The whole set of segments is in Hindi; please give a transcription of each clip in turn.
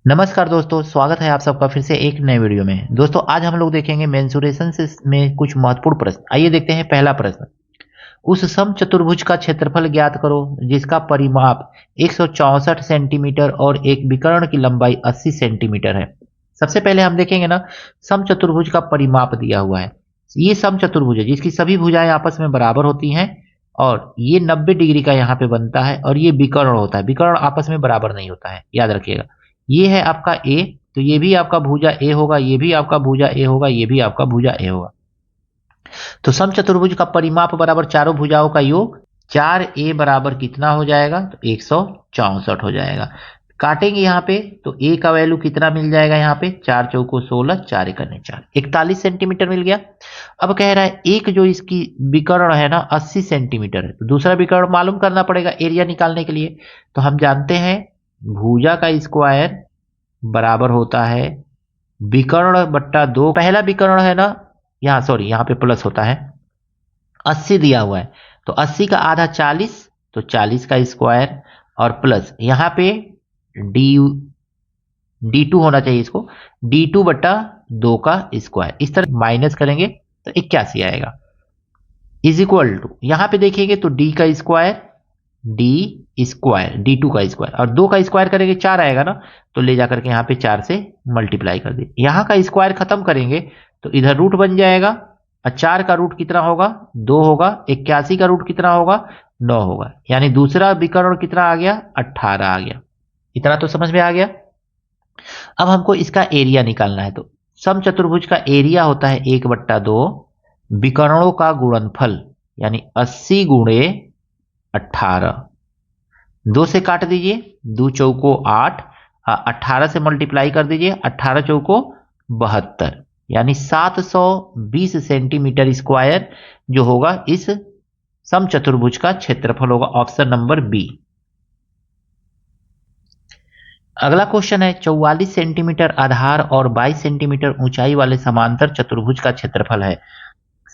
नमस्कार दोस्तों, स्वागत है आप सबका फिर से एक नए वीडियो में। दोस्तों आज हम लोग देखेंगे मेंसुरेशन से में कुछ महत्वपूर्ण प्रश्न। आइए देखते हैं पहला प्रश्न। उस समचतुर्भुज का क्षेत्रफल ज्ञात करो जिसका परिमाप 164 सेंटीमीटर और एक विकर्ण की लंबाई 80 सेंटीमीटर है। सबसे पहले हम देखेंगे ना, समचतुर्भुज का परिमाप दिया हुआ है। ये समचतुर्भुज है जिसकी सभी भुजाएं आपस में बराबर होती हैं और ये 90 डिग्री का यहाँ पे बनता है। और ये विकर्ण होता है, विकर्ण आपस में बराबर नहीं होता है, याद रखिएगा। ये है आपका ए, तो ये भी आपका भुजा ए होगा, ये भी आपका भुजा ए होगा, ये भी आपका भुजा ए होगा। तो समचतुर्भुज का परिमाप बराबर चारों भुजाओं का योग। 4a बराबर कितना हो जाएगा? तो 164 हो जाएगा। काटेंगे यहाँ पे तो a का वैल्यू कितना मिल जाएगा? यहाँ पे 4 चौको 16, 4 एकने 4, 41 सेंटीमीटर मिल गया। अब कह रहा है एक जो इसकी विकर्ण है ना 80 सेंटीमीटर है, तो दूसरा विकर्ण मालूम करना पड़ेगा एरिया निकालने के लिए। तो हम जानते हैं भुजा का स्क्वायर बराबर होता है विकर्ण बट्टा 2। पहला विकर्ण है ना, यहाँ सॉरी यहाँ पे प्लस होता है, 80 दिया हुआ है तो 80 का आधा 40, तो 40 का स्क्वायर और प्लस यहाँ पे डी D2 होना चाहिए, इसको D2 बट्टा 2 का स्क्वायर। इस तरह माइनस करेंगे तो 81 आएगा, इज इक्वल टू यहाँ पे देखेंगे तो D का स्क्वायर, D स्क्वायर D2 का स्क्वायर और 2 का स्क्वायर करेंगे 4 आएगा ना, तो ले जाकर के यहाँ पे 4 से मल्टीप्लाई कर दे। यहाँ का स्क्वायर खत्म करेंगे तो इधर रूट बन जाएगा और 4 का रूट कितना होगा? 2 होगा। 81 का रूट कितना होगा? 9 होगा। यानी दूसरा विकर्ण कितना आ गया? 18 आ गया। इतना तो समझ में आ गया। अब हमको इसका एरिया निकालना है। तो समचतुर्भुज का एरिया होता है 1/2 विकर्णों का गुणनफल, यानी 80 गुणे 18। 2 से काट दीजिए, 2 चौको 8, 18 से मल्टीप्लाई कर दीजिए, 18 चौको 72, यानी 720 सेंटीमीटर स्क्वायर जो होगा इस समचतुर्भुज का क्षेत्रफल होगा। Option number B. अगला क्वेश्चन है 44 सेंटीमीटर आधार और 22 सेंटीमीटर ऊंचाई वाले समांतर चतुर्भुज का क्षेत्रफल है।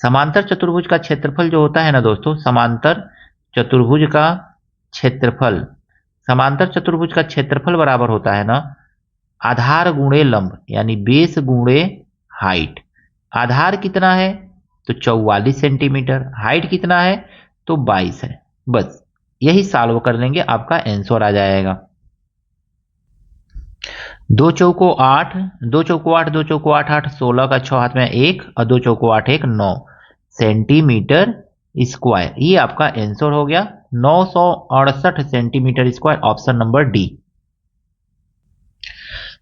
समांतर चतुर्भुज का क्षेत्रफल जो होता है ना दोस्तों, समांतर चतुर्भुज का क्षेत्रफल, समांतर चतुर्भुज का क्षेत्रफल बराबर होता है ना आधार गुणे लंब, यानी बेस गुणे हाइट। आधार कितना है? तो 44 सेंटीमीटर। हाइट कितना है? तो 22 है। बस यही सॉल्व कर लेंगे, आपका आंसर आ जाएगा। 2 चौको 8, 2 चौको 8, 2 चौको 8, 8, 16 का 6 हाथ में 1 और 2 चौको 8, 1, 9 सेंटीमीटर स्क्वायर। ये आपका आंसर हो गया 968 centimetre square. Option number D.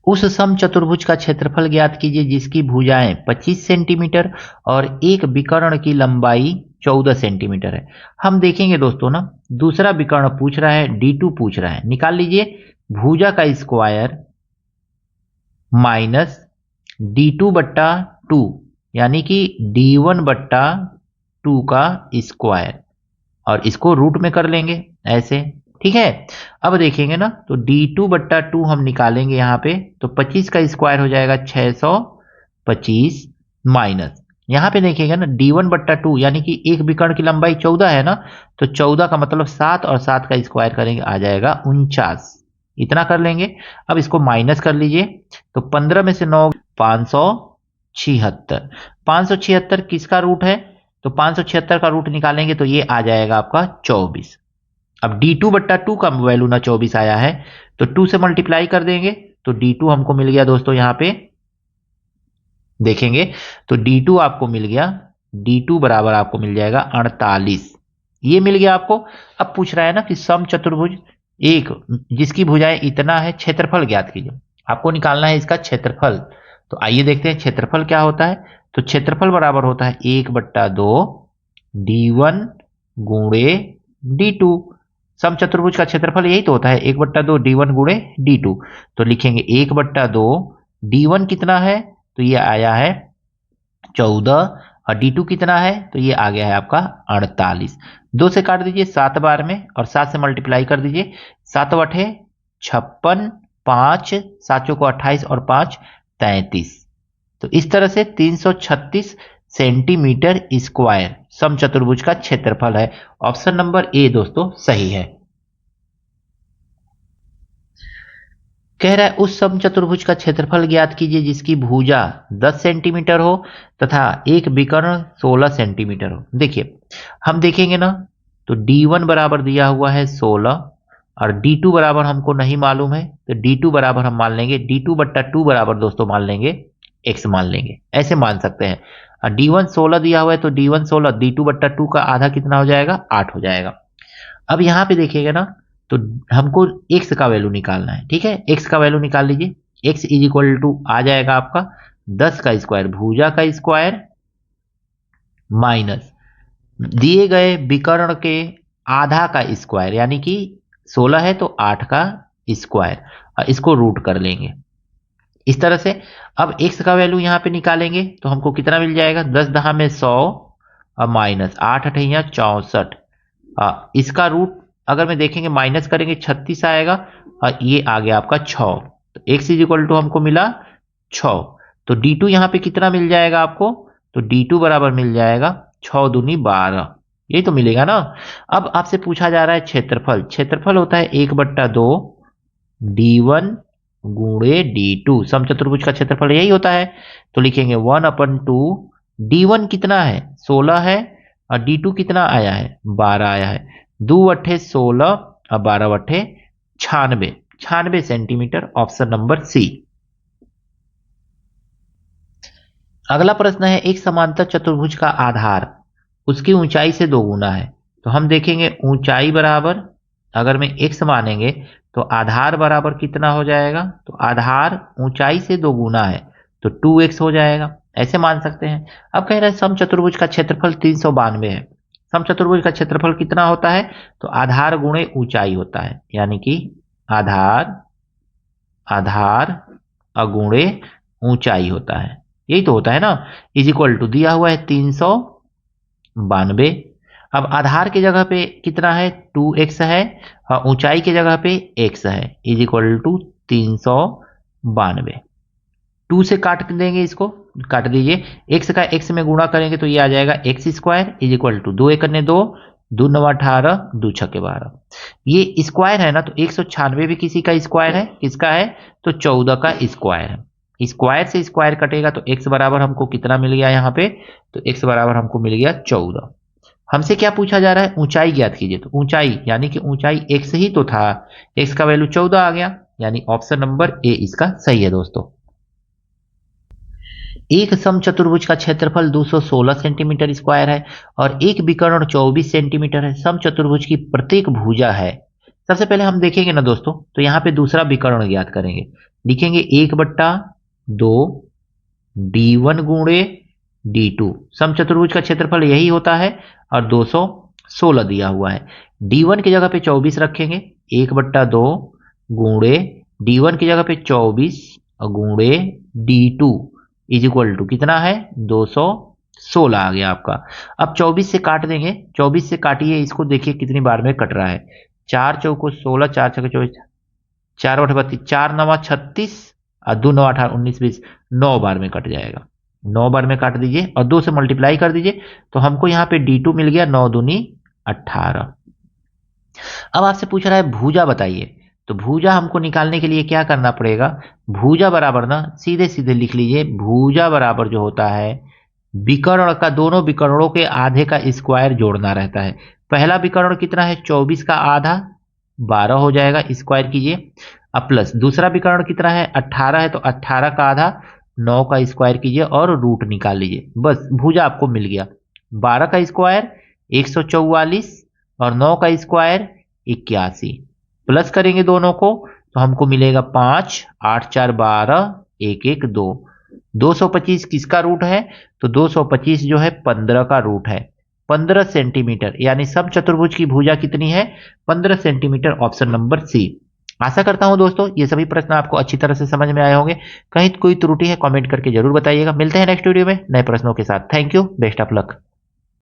उस समचतुर्भुज का क्षेत्रफल ज्ञात कीजिए जिसकी भुजाएं 25 सेंटीमीटर और एक विकर्ण की लंबाई 14 सेंटीमीटर है। हम देखेंगे दोस्तों ना, दूसरा विकर्ण पूछ रहा है, D2 पूछ रहा है। निकाल लीजिए भुजा का स्क्वायर माइनस D2 बट्टा 2, यानी कि D1 बट्टा 2 का स्क्वायर, और इसको रूट में कर लेंगे ऐसे। ठीक है। अब देखेंगे ना तो D2 बट्टा 2 हम निकालेंगे यहाँ पे, तो 25 का स्क्वायर हो जाएगा 625, माइनस यहाँ पे देखेंगे ना D1 बट्टा 2, यानी कि एक विकर्ण की लंबाई 14 है ना, तो 14 का मतलब 7 और 7 का स्क्वायर करेंगे आ जाएगा 49। इतना कर लेंगे। अब इसको माइनस कर लीजिए तो 15 में से 9, 576। 576 किसका रूट है? तो 576 का रूट निकालेंगे तो ये आ जाएगा आपका 24। अब D2 बट्टा 2 का वैल्यू ना 24 आया है, तो 2 से मल्टीप्लाई कर देंगे तो D2 हमको मिल गया दोस्तों। यहाँ पे देखेंगे तो D2 आपको मिल गया, D2 बराबर आपको मिल जाएगा 48। ये मिल गया आपको। अब पूछ रहा है ना कि समचतुर्भुज एक जिसकी भुजाएं इतना है, क्षेत्रफल ज्ञात कीजिए। आपको निकालना है इसका क्षेत्रफल। तो आइए देखते हैं क्षेत्रफल क्या होता है। तो क्षेत्रफल बराबर होता है 1/2 D1 गुणे D2। समचतुर्भुज का क्षेत्रफल यही तो होता है, 1/2 D1 गुणे D2। तो लिखेंगे 1/2 D1 कितना है? तो ये आया है 14 और D2 कितना है? तो ये आ गया है आपका 48। 2 से काट दीजिए 7 बार में और 7 से मल्टीप्लाई कर दीजिए। 7 बटे 56, 5 7 को 28 और 5 33। तो इस तरह से 336 सेंटीमीटर स्क्वायर समचतुर्भुज का क्षेत्रफल है। ऑप्शन नंबर ए दोस्तों सही है। कह रहा है उस समचतुर्भुज का क्षेत्रफल ज्ञात कीजिए जिसकी भुजा 10 सेंटीमीटर हो तथा एक विकर्ण 16 सेंटीमीटर हो। देखिए हम देखेंगे ना, तो d1 बराबर दिया हुआ है 16 और d2 बराबर हमको नहीं मालूम है, तो d2 बराबर हम मान लेंगे d2 बट्टा 2 बराबर दोस्तों मान लेंगे x मान लेंगे, ऐसे मान सकते हैं। और d1 16 दिया हुआ है तो d1 16, d2 बट्टा 2 का आधा कितना हो जाएगा, 8 हो जाएगा। अब यहां पे देखिएगा ना, तो हमको x का वैल्यू निकालना है, ठीक है। x का वैल्यू निकाल लीजिए। x इज इक्वल टू आ जाएगा आपका 10 का स्क्वायर भुजा का स्क्वायर माइनस दिए गए विकर्ण के आधा का स्क्वायर, यानी कि 16 है तो 8 का स्क्वायर, और इसको रूट कर लेंगे इस तरह से। अब x का वैल्यू यहां पे निकालेंगे तो हमको कितना मिल जाएगा, 10 दहा में 100 और माइनस 8 अठैया 64। इसका रूट अगर मैं देखेंगे माइनस करेंगे 36 आएगा, और ये आ गया आपका 6। तो x इज इक्वल टू हमको मिला 6। तो d2 यहां पे कितना मिल जाएगा आपको, तो d2 बराबर मिल जाएगा 6 दूनी 12, यही तो मिलेगा ना। अब आपसे पूछा जा रहा है क्षेत्रफल। क्षेत्रफल होता है 1/2 d1 गुणे d2, समचतुर्भुज का क्षेत्रफल यही होता है। तो लिखेंगे 1/2, d1 कितना है 16 है और d2 कितना आया है 12 आया है, 2 अट्ठे 16 और 12 अट्ठे 96 सेंटीमीटर, ऑप्शन नंबर सी। अगला प्रश्न है एक समांतर चतुर्भुज का आधार उसकी ऊंचाई से 2 गुना है। तो हम देखेंगे ऊंचाई बराबर, अगर मैं x मानेंगे तो आधार बराबर कितना हो जाएगा, तो आधार ऊंचाई से 2 गुना है तो 2x हो जाएगा, ऐसे मान सकते हैं। अब कह रहे हैं समचतुर्भुज का क्षेत्रफल 392 है। समचतुर्भुज का क्षेत्रफल कितना होता है, तो आधार गुणे ऊंचाई होता है, यानी कि आधार अगुणे ऊंचाई होता है, यही तो होता है ना। इज इक्वल टू दिया हुआ है 392। अब आधार की जगह पे कितना है 2x है और ऊंचाई की जगह पे x है, इज इक्वल टू 392। 2 से काट देंगे, इसको काट दीजिए, x का x में गुणा करेंगे तो ये आ जाएगा x square is equal to 2 एकने 2, 2 9 18, 2 छके 12। ये स्क्वायर है ना, तो 196 भी किसी का स्क्वायर है, किसका है, तो 14 का स्क्वायर है। स्क्वायर से स्क्वायर कटेगा तो x बराबर हमको कितना मिल गया यहाँ पे, तो x बराबर हमको मिल गया 14। हमसे क्या पूछा जा रहा है, ऊंचाई ज्ञात कीजिए। तो ऊंचाई यानी कि ऊंचाई x ही तो था, x का वैल्यू 14 आ गया, यानी ऑप्शन नंबर ए इसका सही है दोस्तों। एक समचतुर्भुज का क्षेत्रफल 216 सेंटीमीटर स्क्वायर है और एक विकर्ण 24 सेंटीमीटर है। समचतुर्भुज की प्रत्येक भुजा है। सबसे पहले हम देखेंगे ना दोस्तों, तो यहाँ पे दूसरा विकर्ण ज्ञात करेंगे। लिखेंगे 1/2 d1 गुणे d2। समचतुर्भुज का क्षेत्रफल यही होता है और 216 दिया हुआ है। d1 की जगह पे 24 रखेंगे, 1/2 गुणे d1 की जगह पे 24 गुणे d2 इज इक्वल टू कितना है 216 आ गया आपका। अब 24 से काट देंगे, 24 से काटिए इसको, देखिए कितनी बार में कट रहा है। 4 चौको 16, 4 छके 24, 4 8 32, 4 9 36 और 2 9 18 19 20, 9 बार में कट जाएगा। 9 बार में काट दीजिए और 2 से मल्टीप्लाई कर दीजिए, तो हमको यहाँ पे d2 मिल गया 9 दूनी 18। अब आपसे पूछ रहा है भुजा बताइए। तो भुजा हमको निकालने के लिए क्या करना पड़ेगा, भुजा बराबर ना सीधे सीधे लिख लीजिए, भुजा बराबर जो होता है विकर्ण का, दोनों विकर्णों के आधे का स्क्वायर जोड़ना रहता है। पहला विकर्ण कितना है 24 का आधा 12 हो जाएगा, स्क्वायर कीजिए। अब प्लस दूसरा विकर्ण कितना है 18 है, तो 18 का आधा 9 का स्क्वायर कीजिए और रूट निकाल लीजिए, बस भुजा आपको मिल गया। 12 का स्क्वायर 144 और 9 का स्क्वायर 81, प्लस करेंगे दोनों को तो हमको मिलेगा 5 8 4 12 1 1 2। 225 किसका रूट है, तो 225 जो है 15 का रूट है, 15 सेंटीमीटर, यानी सब चतुर्भुज की भुजा कितनी है 15 सेंटीमीटर, ऑप्शन नंबर सी। आशा करता हूं दोस्तों ये सभी प्रश्न आपको अच्छी तरह से समझ में आए होंगे। कहीं कोई त्रुटि है कमेंट करके जरूर बताइएगा। मिलते हैं नेक्स्ट वीडियो में नए प्रश्नों के साथ। Thank you, best of luck.